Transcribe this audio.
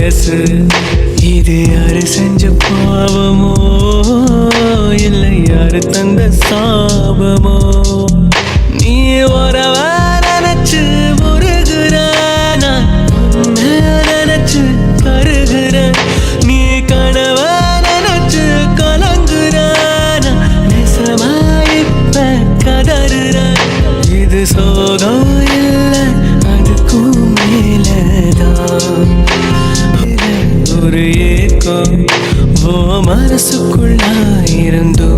வயசு. இது யாரு செஞ்ச பாவமோ இல்லை யாரு தந்த சாபமோ? நீ வரவ நினைச்சு முருகுறான நினைச்சு கருகுற. நீ கனவ நினைச்சு கலங்குறான நெசமாயிப்ப கதறுற. இது சோகம் இல்லை அதுக்கும் மேலதான் ஒரு ஏக்கம் ஓ மனசுக்குள்ளாயிருந்தோ.